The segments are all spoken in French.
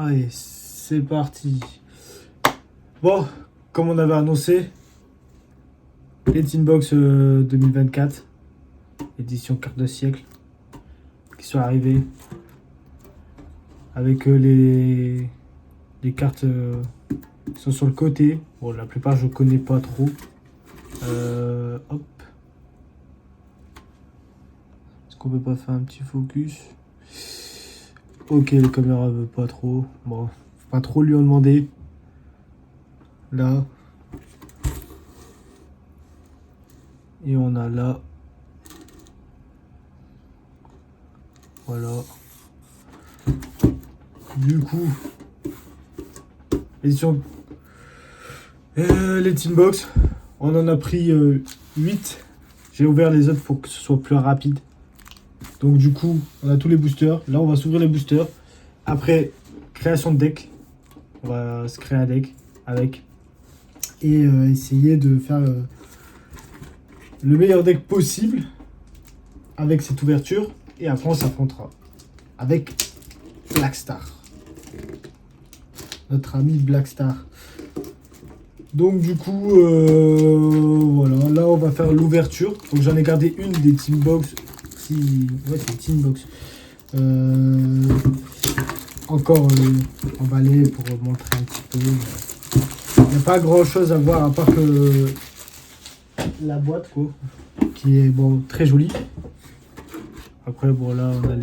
Allez, c'est parti. Bon, comme on avait annoncé, les Tinbox 2024, édition quart de siècle, qui sont arrivés avec les cartes qui sont sur le côté. Bon, la plupart je connais pas trop. Hop. Est-ce qu'on peut pas faire un petit focus? Ok, la caméra veut pas trop. Bon, faut pas trop lui en demander. Là. Et on a là. Voilà. Du coup, édition les Tinbox, on en a pris 8. J'ai ouvert les autres pour que ce soit plus rapide. Donc du coup, on a tous les boosters. Là, on va s'ouvrir les boosters. Après, création de deck. On va se créer un deck avec. Et essayer de faire le meilleur deck possible avec cette ouverture. Et après, on s'affrontera avec Blackstar. Notre ami Blackstar. Donc du coup, voilà. Là, on va faire l'ouverture. Donc j'en ai gardé une des Tinbox. Ouais, c'est Tinbox. Encore emballé pour montrer un petit peu. Il n'y a pas grand chose à voir à part que la boîte, quoi, qui est bon, très jolie. Après, bon, là, on a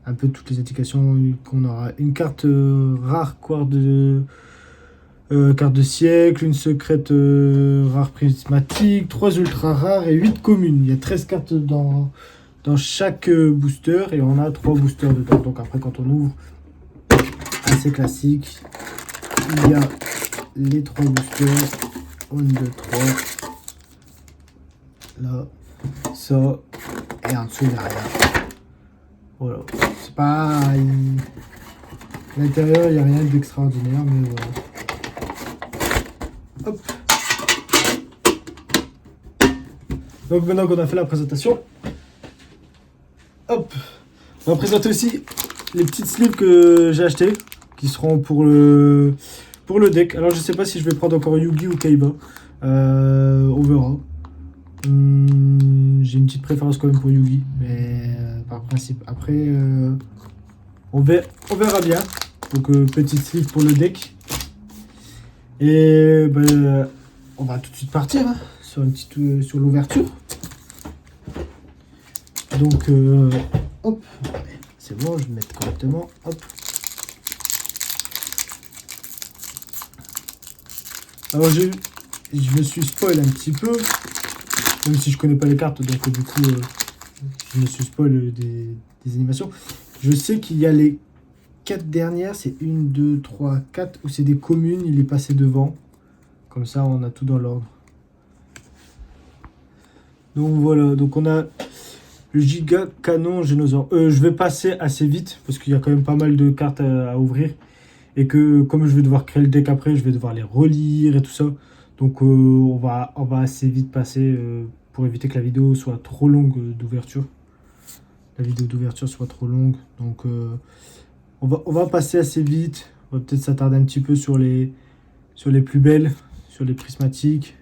un peu toutes les indications qu'on aura. Une carte rare, carte de siècle, une secrète rare prismatique, 3 ultra rares et 8 communes. Il y a 13 cartes dans chaque booster et on a 3 boosters dedans. Donc après, quand on ouvre, assez classique, il y a les 3 boosters. 1, 2, 3. Là, ça, et en dessous, il n'y a rien. Voilà. C'est pas... À l'intérieur, il n'y a rien d'extraordinaire, mais voilà. Hop. Donc maintenant qu'on a fait la présentation, hop, on va présenter aussi les petites sleeves que j'ai achetées, qui seront pour le deck. Alors je sais pas si je vais prendre encore Yugi ou Kaiba. On verra. J'ai une petite préférence quand même pour Yugi, mais par principe. Après, on verra bien. Donc petite sleeve pour le deck. Et ben, on va tout de suite partir hein, sur une petite sur l'ouverture. Donc hop, c'est bon, je vais mettre correctement. Hop. Alors je me suis spoil un petit peu, même si je connais pas les cartes, donc du coup je me suis spoil des animations. Je sais qu'il y a les 4 dernières, c'est 1, 2, 3, 4, où c'est des communes, il est passé devant. Comme ça, on a tout dans l'ordre. Donc voilà, donc on a le Giga Canon Génosaure. Je vais passer assez vite, parce qu'il y a quand même pas mal de cartes à ouvrir. Et que comme je vais devoir créer le deck après, je vais devoir les relire et tout ça. Donc on va assez vite passer pour éviter que la vidéo soit trop longue d'ouverture. La vidéo d'ouverture soit trop longue. Donc on va passer assez vite. On va peut-être s'attarder un petit peu sur les plus belles, sur les prismatiques,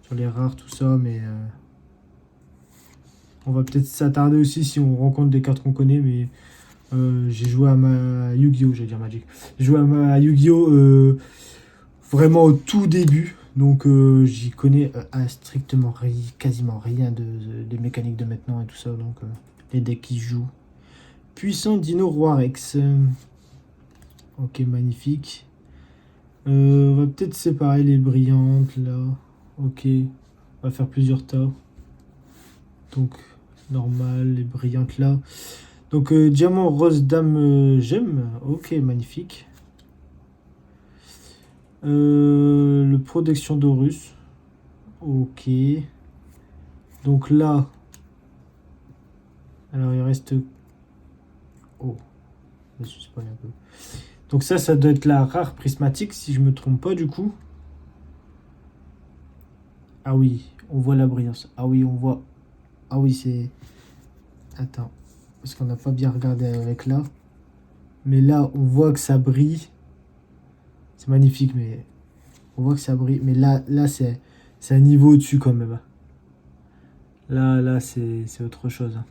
sur les rares, tout ça. Mais on va peut-être s'attarder aussi si on rencontre des cartes qu'on connaît. Mais j'ai joué à ma Yu-Gi-Oh! J'allais dire Magic. J'ai joué à ma Yu-Gi-Oh! Vraiment au tout début. Donc j'y connais strictement quasiment rien des mécaniques de maintenant et tout ça. Donc les decks qui jouent. Puissant Dino Roi Rex. Ok, magnifique. On va peut-être séparer les brillantes là. Ok, on va faire plusieurs tas. Donc normal, les brillantes là. Donc diamant rose dame gemme. Ok, magnifique. Le protection d'Horus. Ok. Donc là. Alors il reste. Oh. Je me suis spoilé un peu. Donc ça doit être la rare prismatique si je me trompe pas du coup. Ah oui, on voit la brillance. Ah oui, on voit. Ah oui, c'est. Attends. Parce qu'on n'a pas bien regardé avec là. Mais là, on voit que ça brille. C'est magnifique, mais on voit que ça brille. Mais là c'est un niveau au-dessus quand même. Là, c'est autre chose. Hein.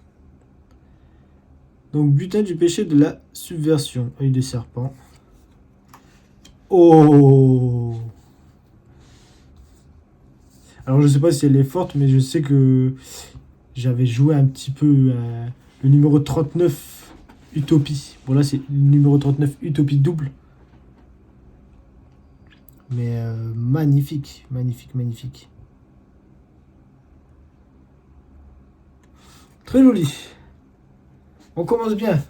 Donc, butin du péché de la subversion. Œil de serpent. Oh! Alors, je sais pas si elle est forte, mais je sais que j'avais joué un petit peu le numéro 39 Utopie. Bon, là, c'est le numéro 39 Utopie double. Mais magnifique, magnifique, magnifique. Très joli. On commence bien.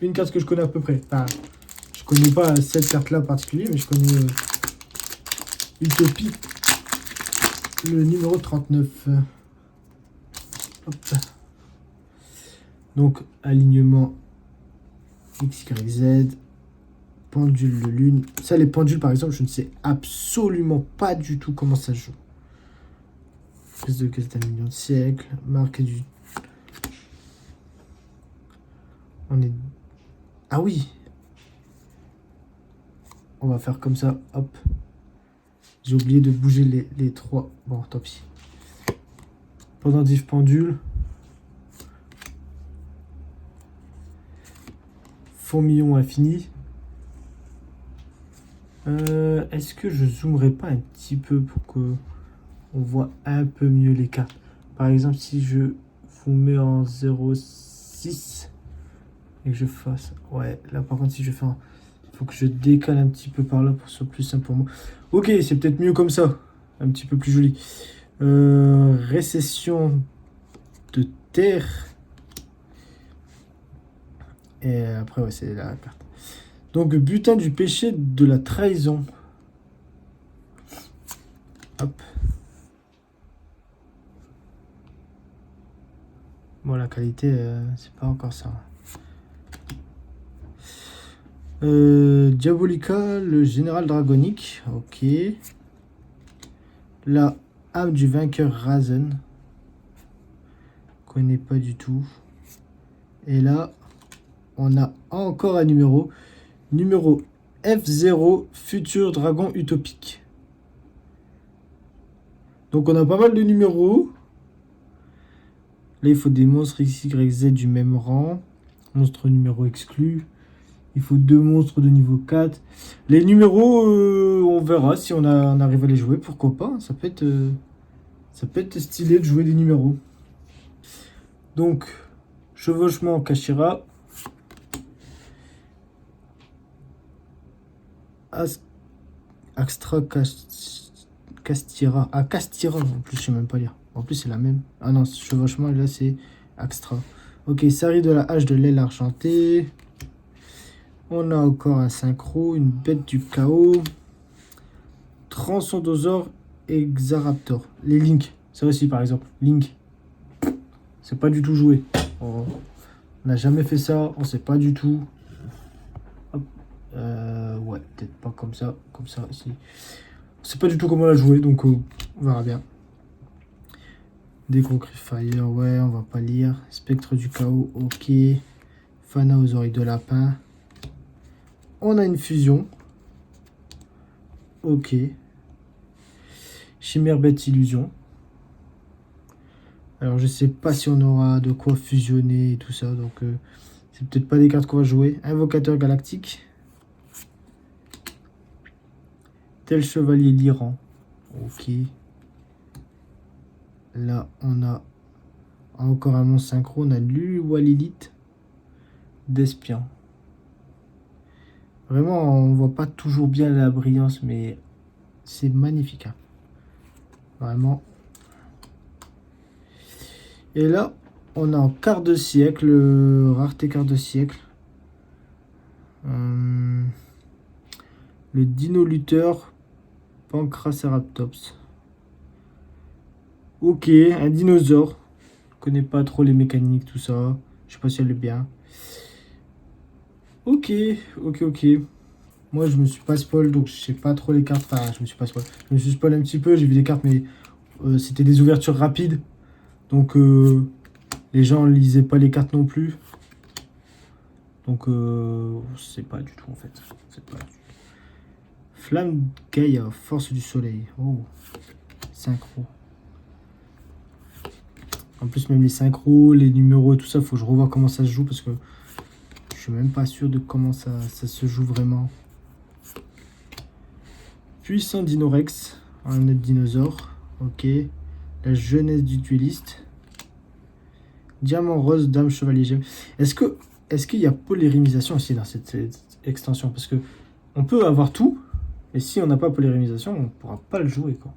Une carte que je connais à peu près. Enfin, je connais pas cette carte-là en particulier, mais je connais Utopie, le numéro 39. Hop. Donc, alignement X, Y, Z. Pendule de lune. Ça, les pendules, par exemple, je ne sais absolument pas du tout comment ça se joue. Prise de caisse d'un million de siècles. Marque du... On est... Ah oui. On va faire comme ça. Hop. J'ai oublié de bouger les trois. Bon, tant pis. Pendentif pendule. Fourmillon infini. Est-ce que je zoomerai pas un petit peu pour que on voit un peu mieux les cartes? Par exemple, si je vous mets en 0,6 et que je fasse... Ouais, là par contre, si je fais un... Il faut que je décale un petit peu par là pour que ce soit plus simple pour moi. Ok, c'est peut-être mieux comme ça. Un petit peu plus joli. Récession de terre. Et après, ouais, c'est la carte. Donc, butin du péché de la trahison. Hop. Bon, la qualité, c'est pas encore ça. Diabolica, le général dragonique. Ok. La âme du vainqueur Razen. Connais pas du tout. Et là, on a encore un numéro. Numéro F0, futur dragon utopique. Donc on a pas mal de numéros. Là, il faut des monstres X, Y, Z du même rang. Monstre numéro exclu. Il faut 2 monstres de niveau 4. Les numéros, on verra si on arrive à les jouer. Pourquoi pas. Ça peut être stylé de jouer des numéros. Donc, chevauchement Kashira. Astra Castira. Ah, Castira. En plus, je sais même pas lire. En plus, c'est la même. Ah non, chevauchement, là, c'est Extra. Ok, Sari de la hache de l'aile argentée. On a encore un synchro, une bête du chaos. Transondosaure et Xaraptor. Les Link. Ça aussi, par exemple. Link. C'est pas du tout joué. On n'a jamais fait ça. On sait pas du tout. Hop. Ouais, peut-être pas comme ça. Comme ça, ici. On sait pas du tout comment la jouer. Donc, on verra bien. Déconcrit Fire. Ouais, on va pas lire. Spectre du chaos. Ok. Fana aux oreilles de lapin. On a une fusion. Ok. Chimère bête illusion. Alors je sais pas si on aura de quoi fusionner et tout ça. Donc c'est peut-être pas des cartes qu'on va jouer. Invocateur galactique. Tel chevalier l'Iran. Ok. Là on a encore un monstre synchro. On a l'Uwalilith d'espion. Vraiment, on voit pas toujours bien la brillance, mais c'est magnifique. Hein. Vraiment. Et là, on a en quart de siècle, rareté quart de siècle. Le dino lutteur Pancraceratops. Ok, un dinosaure. Je connais pas trop les mécaniques, tout ça. Je sais pas si elle est bien. Ok. Moi, je me suis pas spoil, donc je sais pas trop les cartes. Enfin, je me suis pas spoil. Je me suis spoil un petit peu, j'ai vu des cartes, mais c'était des ouvertures rapides. Donc, les gens lisaient pas les cartes non plus. Donc, c'est pas du tout en fait. C'est pas du tout. Flamme Gaïa, force du soleil. Oh, synchro. En plus, même les synchros, les numéros et tout ça, faut que je revoie comment ça se joue parce que je suis même pas sûr de comment ça se joue vraiment. Puissant Dinorex, un autre dinosaure. Ok. La jeunesse du dueliste. Diamant rose, dame, chevalier, gemme. Est-ce qu'il y a polyrémisation aussi dans cette extension? Parce que on peut avoir tout, et si on n'a pas polyrémisation, on ne pourra pas le jouer, quoi.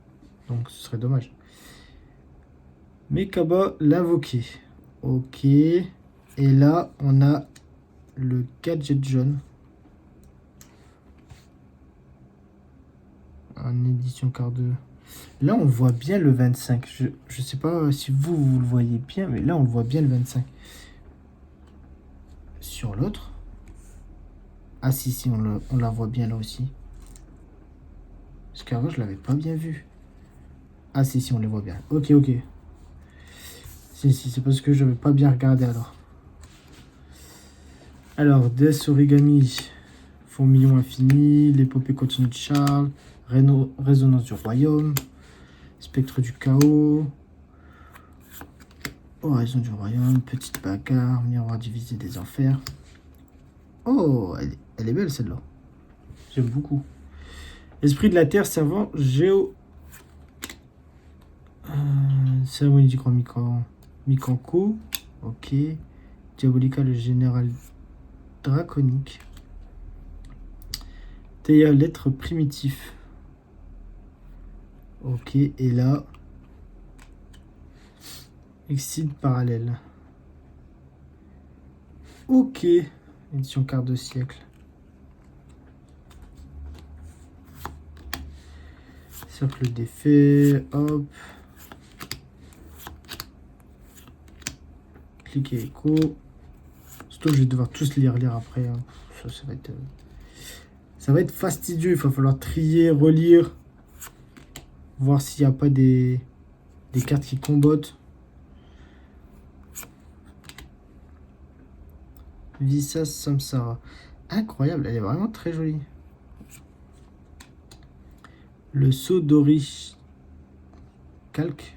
Donc ce serait dommage. Mekaba, l'invoqué. Ok. Et là, on a le gadget jaune. En édition quart 2. Là, on voit bien le 25. Je ne sais pas si vous le voyez bien, mais là, on le voit bien le 25. Sur l'autre. Ah si, on la voit bien là aussi. Parce qu'avant, je l'avais pas bien vu. Ah si, on les voit bien. Ok. Si, c'est parce que je n'avais pas bien regardé alors. Alors, Death Origami, Fourmillon Infini, l'épopée continue de Charles, Résonance du Royaume, Spectre du Chaos, Horizon du Royaume, Petite Bagarre, Miroir divisé des Enfers. Oh, elle est belle celle-là. J'aime beaucoup. Esprit de la Terre servant cérémonie du grand Mikanko. Ok. Diabolica, le général draconique. Théa, l'être primitif. Ok, et là, Exide parallèle. Ok, édition quart de siècle. Cercle d'effet, hop. Clic et écho. Surtout, je vais devoir tous lire après. Hein. Ça va être fastidieux. Il va falloir trier, relire. Voir s'il n'y a pas des cartes qui combattent. Visas Samsara. Incroyable, elle est vraiment très jolie. Le sceau d'Ori calque.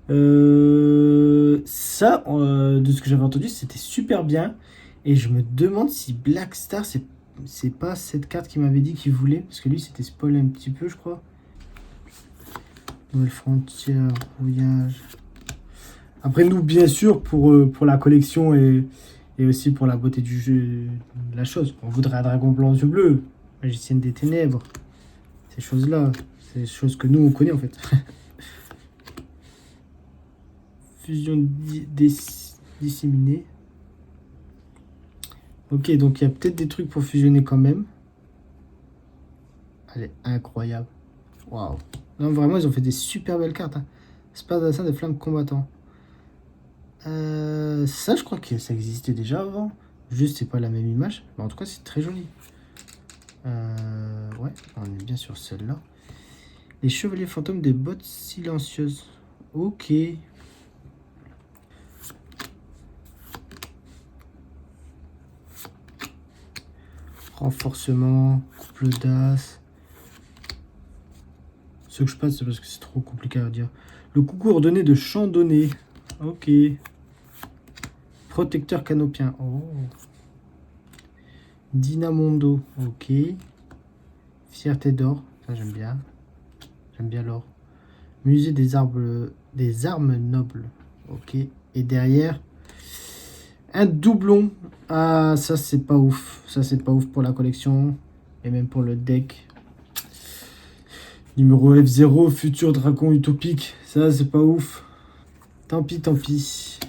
Ça, de ce que j'avais entendu, c'était super bien. Et je me demande si Black Star, c'est pas cette carte qu'il m'avait dit qu'il voulait. Parce que lui, c'était spoil un petit peu, je crois. Nouvelle frontière, rouillage. Après, nous, bien sûr, pour la collection et aussi pour la beauté du jeu, la chose. On voudrait un dragon blanc aux yeux bleus. Magicienne des ténèbres. Ces choses-là. C'est des choses que nous, on connaît, en fait. Fusion disséminée. Ok, donc il y a peut-être des trucs pour fusionner quand même. Elle est incroyable. Waouh. Non, vraiment, ils ont fait des super belles cartes. Hein. Espace d'assaut des flammes combattants. Ça, je crois que ça existait déjà avant. Juste, c'est pas la même image. Mais en tout cas, c'est très joli. Ouais, on est bien sur celle-là. Les chevaliers fantômes des bottes silencieuses. Ok. Renforcement, couple d'as. Ce que je passe, c'est parce que c'est trop compliqué à dire. Le coup coordonné de Chandonnet. Ok. Protecteur canopien. Oh. Dynamondo. Ok. Fierté d'or. Ça, j'aime bien. J'aime bien l'or. Musée des armes nobles. Ok. Et derrière, un doublon. Ah, ça, c'est pas ouf. Ça, c'est pas ouf pour la collection. Et même pour le deck. Numéro F0, futur dragon utopique. Ça, c'est pas ouf. Tant pis, tant pis.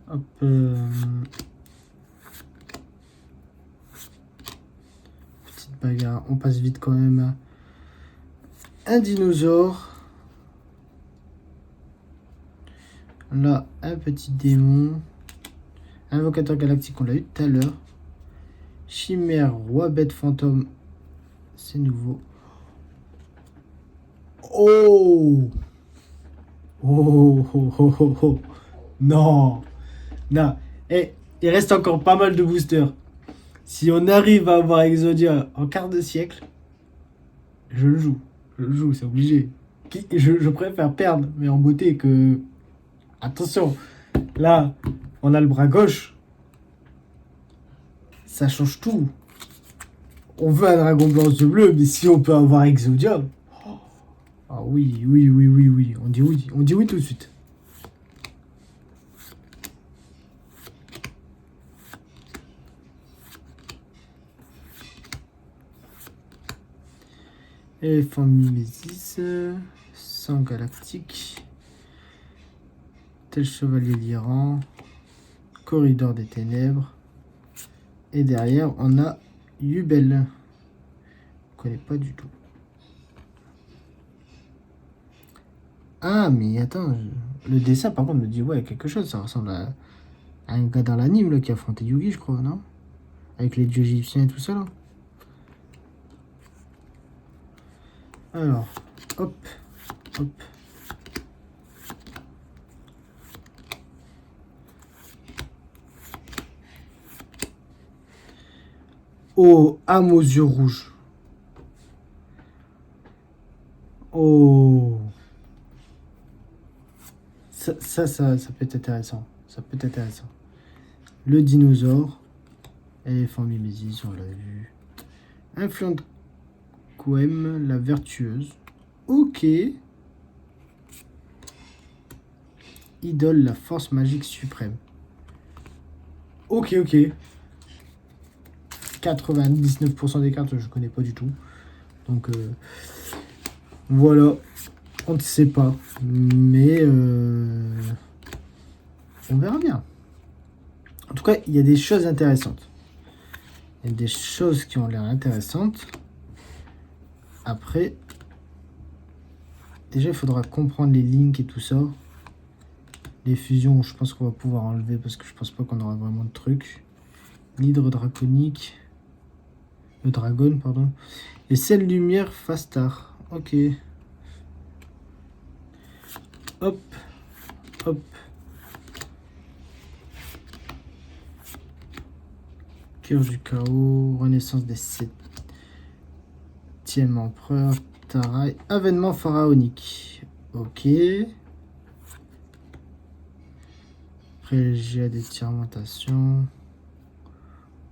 Hop. Petite bagarre. On passe vite quand même. Un dinosaure. Là, un petit démon. Invocateur galactique, on l'a eu tout à l'heure. Chimère, roi bête fantôme. C'est nouveau. Oh! Oh, oh, oh, oh, oh. Non. Non. Eh, il reste encore pas mal de boosters. Si on arrive à avoir Exodia en quart de siècle, je le joue. Je le joue, c'est obligé. Je préfère perdre, mais en beauté que... Attention, là, on a le bras gauche. Ça change tout. On veut un dragon blanc de bleu, mais si on peut avoir Exodia... Ah oui, oui, oui, oui, oui. On dit oui. On dit oui tout de suite. Éléphant mimésis, sang galactique, tel chevalier d'Iran, corridor des ténèbres, et derrière on a Yubel. Je connais pas du tout. Ah mais attends, le dessin par contre me dit ouais quelque chose, ça ressemble à un gars dans l'anime là, qui a affronté Yugi je crois, non? Avec les dieux égyptiens et tout ça là. Alors, hop, hop. Oh, âme aux yeux rouges. Oh. Ça peut être intéressant. Ça peut être intéressant. Le dinosaure. Éléphant mimésis, on l'a vu. Influent Quem, la vertueuse. Ok. Idole, la force magique suprême. Ok, ok. 99% des cartes, je connais pas du tout. Donc, voilà. On ne sait pas. Mais, on verra bien. En tout cas, il y a des choses intéressantes. Il y a des choses qui ont l'air intéressantes. Après, déjà, il faudra comprendre les links et tout ça. Les fusions, je pense qu'on va pouvoir enlever parce que je pense pas qu'on aura vraiment de trucs. L'hydre draconique. Le dragon, pardon. Et celle lumière Fastar. Ok. Hop. Hop. Cœur du chaos. Renaissance des 7e empereur. Tarai. Avènement pharaonique. Ok. Prélégia d'étirmentation.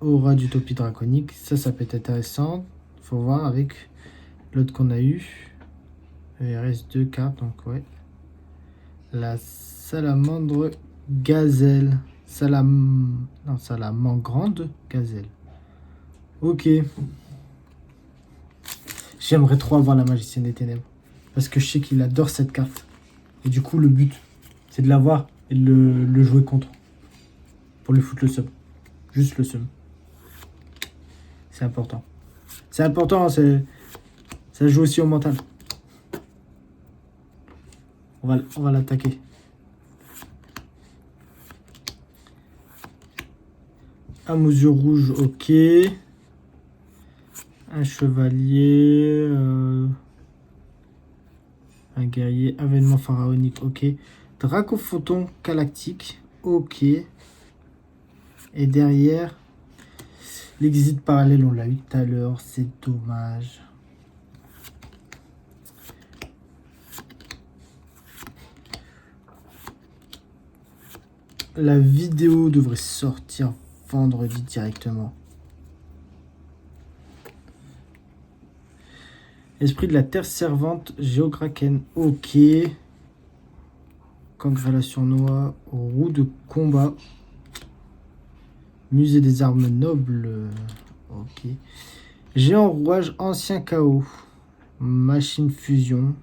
Aura d'utopie draconique. Ça peut être intéressant. Faut voir avec l'autre qu'on a eu. Il reste 2 cartes, donc ouais. La salamandre gazelle. Salamandre gazelle. Ok. J'aimerais trop avoir la magicienne des ténèbres. Parce que je sais qu'il adore cette carte. Et du coup, le but, c'est de l'avoir et de le jouer contre. Pour lui foutre le seum. Juste le seum. C'est important. C'est important, ça joue aussi au mental. On va l'attaquer. Un mesure rouge, ok. Un chevalier. Un guerrier. Avènement pharaonique, ok. Dracophoton galactique, ok. Et derrière, l'exit parallèle, on l'a eu tout à l'heure. C'est dommage. La vidéo devrait sortir vendredi directement. Esprit de la Terre servante, Géokraken, ok. Congrélation noire, roue de combat. Musée des armes nobles, ok. Géant rouage, ancien chaos. Machine fusion.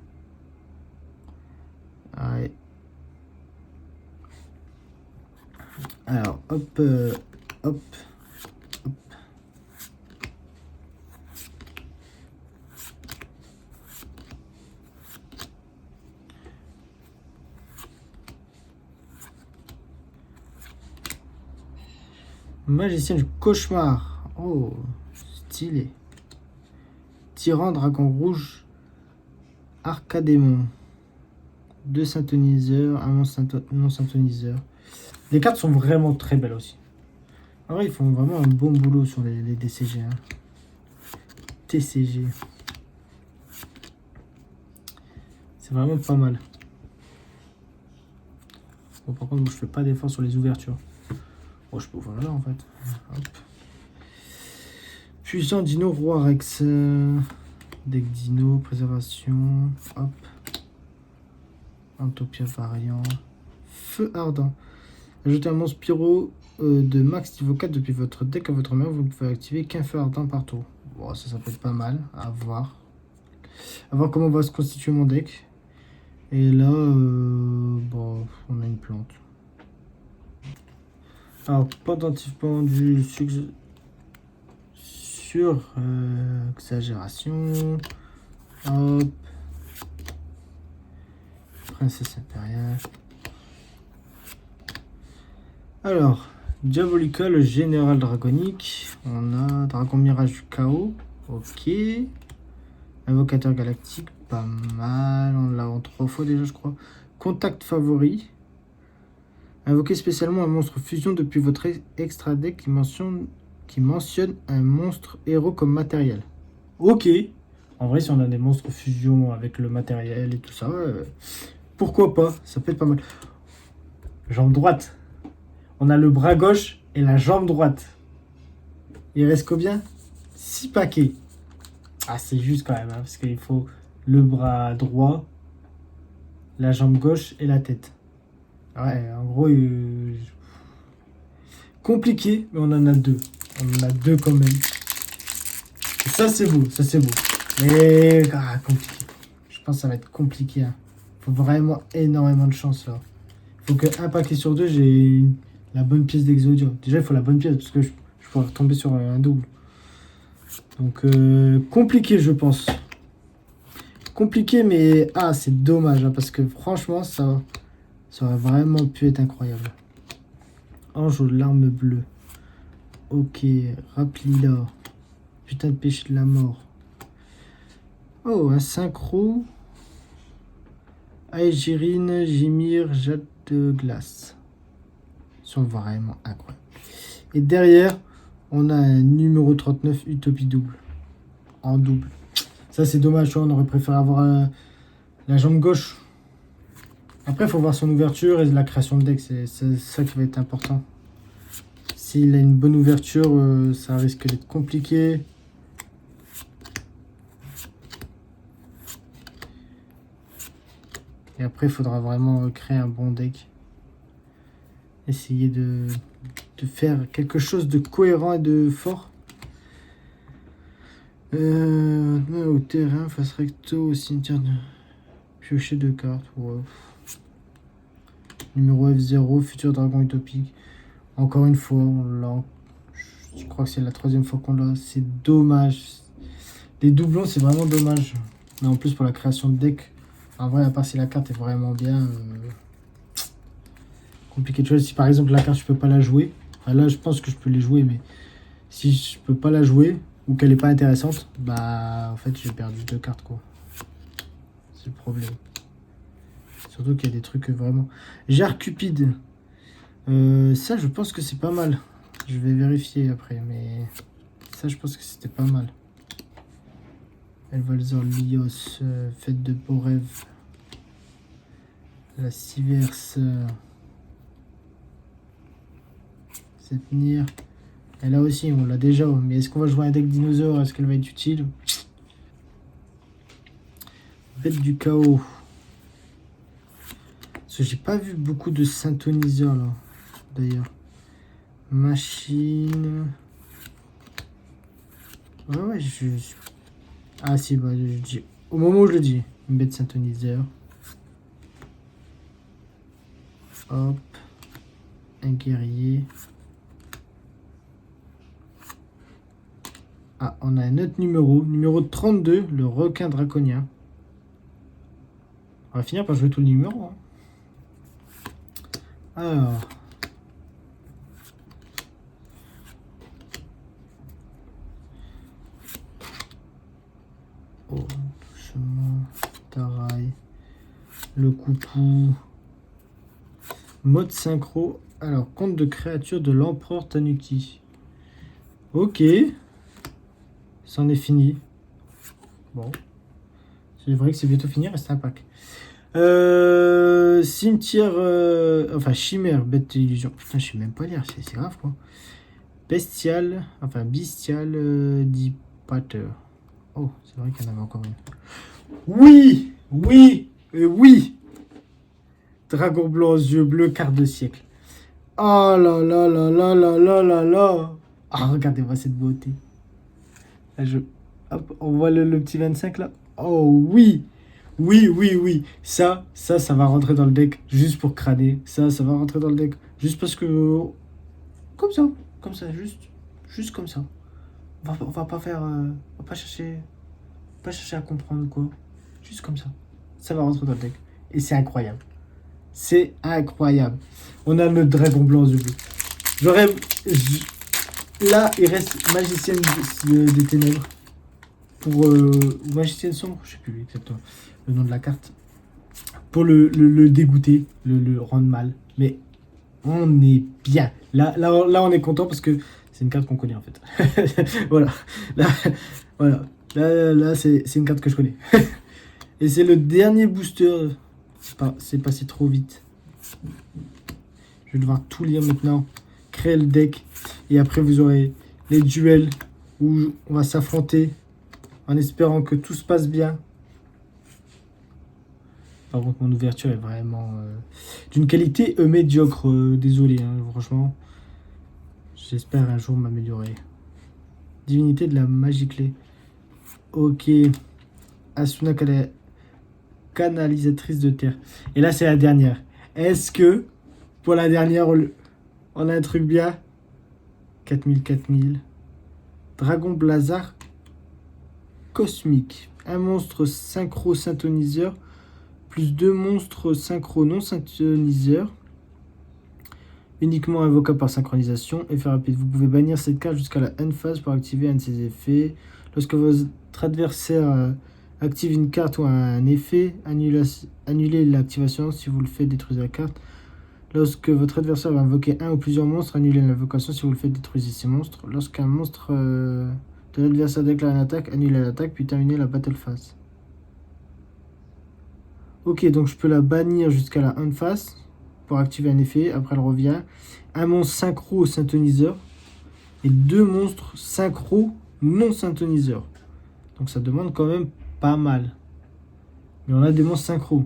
Ouais. Alors, hop, hop, hop. Magicien du cauchemar. Oh, stylé. Tyran, dragon rouge, arcadémon. 2 synthoniseurs, un non synthoniseur. Les cartes sont vraiment très belles aussi. En vrai, ils font vraiment un bon boulot sur les DCG. Hein. TCG. C'est vraiment pas mal. Bon, par contre, je fais pas d'effort sur les ouvertures. Bon, je peux ouvrir là en fait. Hop. Puissant Dino, Roi Rex. Deck Dino, préservation. Hop. Antopia variant. Feu ardent. Ajoutez un monstre pyro de max niveau 4 depuis votre deck à votre main. Vous ne pouvez activer qu'un feu ardent par tour. Bon, ça peut être pas mal. À voir. À voir comment va se constituer mon deck. Et là, bon, on a une plante. Alors, pendentif pendu sur exagération. Hop. Princesse impériale. Alors, Diabolica, le général draconique. On a Dragon Mirage du Chaos. Ok. Invocateur galactique, pas mal. On l'a en 3 fois déjà, je crois. Contact favori. Invoquez spécialement un monstre fusion depuis votre extra deck qui mentionne un monstre héros comme matériel. Ok. En vrai, si on a des monstres fusion avec le matériel et tout ça, pourquoi pas? Ça peut être pas mal. Jambe droite. On a le bras gauche et la jambe droite. Il reste combien? 6 paquets. Ah, c'est juste quand même, hein, parce qu'il faut le bras droit, la jambe gauche et la tête. Ouais, en gros, compliqué, mais on en a 2. On en a 2 quand même. Et ça, c'est beau, ça, c'est beau. Mais, compliqué. Je pense que ça va être compliqué. Hein. Faut vraiment énormément de chance, là. Il faut qu'un paquet sur 2, j'ai la bonne pièce d'Exodia. Déjà, il faut la bonne pièce, parce que je pourrais retomber sur un double. Donc, compliqué, je pense. Compliqué, mais... Ah, c'est dommage, hein, parce que franchement, ça aurait vraiment pu être incroyable. Ange aux larmes bleues. Ok, Raplila. Putain de péché de la mort. Oh, un synchro. Aegirine, Jimir, Jade de glace. Ils sont vraiment incroyables. Et derrière, on a un numéro 39, Utopie double. En double. Ça, c'est dommage, on aurait préféré avoir la jambe gauche. Après, il faut voir son ouverture et la création de deck. C'est ça qui va être important. S'il a une bonne ouverture, ça risque d'être compliqué. Et après, il faudra vraiment créer un bon deck. Essayer de faire quelque chose de cohérent et de fort. Au terrain, face recto, au cimetière de piocher 2 cartes. Ouais. Numéro F0, futur dragon utopique. Encore une fois, je crois que c'est la 3e fois qu'on l'a. C'est dommage. Les doublons, c'est vraiment dommage. Mais en plus, pour la création de deck, en vrai, à part si la carte est vraiment bien, compliqué de choisir. Si par exemple la carte, je peux pas la jouer. Enfin, là, je pense que je peux les jouer, mais si je peux pas la jouer ou qu'elle est pas intéressante, bah en fait, j'ai perdu 2 cartes, quoi. C'est le problème. Surtout qu'il y a des trucs vraiment... Gère Cupide. Ça, je pense que c'est pas mal. Je vais vérifier après, mais ça, je pense que c'était pas mal. Elvalzor Lios, fête de beaux rêves. La Siverse. Cette Nier. Et là aussi, on l'a déjà. Mais est-ce qu'on va jouer un deck dinosaure? Est-ce qu'elle va être utile? Bête du chaos. Parce que j'ai pas vu beaucoup de synthoniseurs là. D'ailleurs. Machine. Ouais, Ah si, bah, je dis. Au moment où je le dis. Une bête synthoniseur. Hop. Un guerrier. Ah, on a un autre numéro. Numéro 32, le requin draconien. On va finir par jouer tout le numéro. Hein. Alors. Oh, chemin, Taraï. Le Poupou. Mode synchro. Alors, compte de créature de l'empereur Tanuki. Ok. C'en est fini. Bon. C'est vrai que c'est bientôt fini, reste un pack. Cimetière. Enfin, chimère, bête d'illusion. Putain, je sais même pas lire, c'est grave quoi. Bestial. Enfin, bestial Deepater. Oh, c'est vrai qu'il y en avait encore une. Oui! Oui! Oui! Dragon blanc aux yeux bleus, quart de siècle. Oh là là là là là là là là! Ah, regardez-moi cette beauté. Là, hop, on voit le petit 25 là. Oh oui! Oui, oui, oui. Ça va rentrer dans le deck juste pour crâner. Ça va rentrer dans le deck juste parce que. Comme ça, juste comme ça. On va pas faire. On va pas chercher à comprendre quoi. Juste comme ça. Ça va rentrer dans le deck. Et c'est incroyable. C'est incroyable. On a le dragon blanc aux yeux bleus. Là, il reste magicienne des ténèbres. Pour. Magicienne sombre, je sais plus exactement le nom de la carte. Pour le dégoûter, le rendre mal. Mais on est bien. Là, on est content parce que c'est une carte qu'on connaît en fait. Voilà. Voilà. Là c'est une carte que je connais. Et c'est le dernier booster. C'est passé trop vite. Je vais devoir tout lire maintenant. Créer le deck. Et après, vous aurez les duels où on va s'affronter en espérant que tout se passe bien. Par contre, mon ouverture est vraiment d'une qualité médiocre. Désolé, hein, franchement. J'espère un jour m'améliorer. Divinité de la magie clé. Ok. Asuna canalisatrice de terre. Et là, c'est la dernière. Est-ce que pour la dernière, on a un truc bien? 4000. Dragon Blazar cosmique. Un monstre synchro synthoniseur plus 2 monstres synchro non synchroniseurs. Uniquement invocable par synchronisation. Effet rapide. Vous pouvez bannir cette carte jusqu'à la end phase pour activer un de ses effets. Lorsque votre adversaire active une carte ou un effet, annulez l'activation. Si vous le faites, détruisez la carte. Lorsque votre adversaire va invoquer un ou plusieurs monstres, annulez l'invocation. Si vous le faites, détruisez ces monstres. Lorsqu'un monstre de l'adversaire déclare une attaque, annulez l'attaque, puis terminez la battle phase. Ok, donc je peux la bannir jusqu'à la end phase pour activer un effet. Après, elle revient. Un monstre synchro synthoniseur et 2 monstres synchro non synthoniseurs. Donc ça demande quand même pas mal. Mais on a des monstres synchro.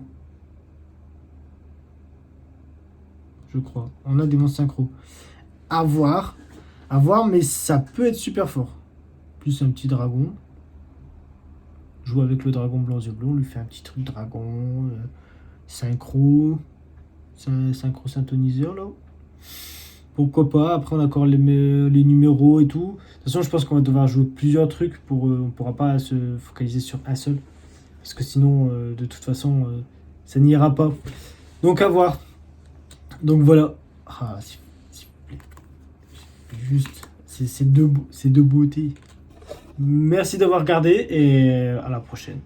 Je crois. On a des monstres synchro. À voir, mais ça peut être super fort. Plus un petit dragon. Joue avec le dragon blanc aux yeux bleus. On lui fait un petit truc dragon. Synchro. Synchro synthoniseur là. Pourquoi pas. Après, on a encore les numéros et tout. De toute façon, je pense qu'on va devoir jouer plusieurs trucs. On ne pourra pas se focaliser sur un seul. Parce que sinon, de toute façon, ça n'ira pas. Donc, à voir. Donc, voilà. Ah, s'il vous plaît. Juste, c'est deux beautés. Merci d'avoir regardé et à la prochaine.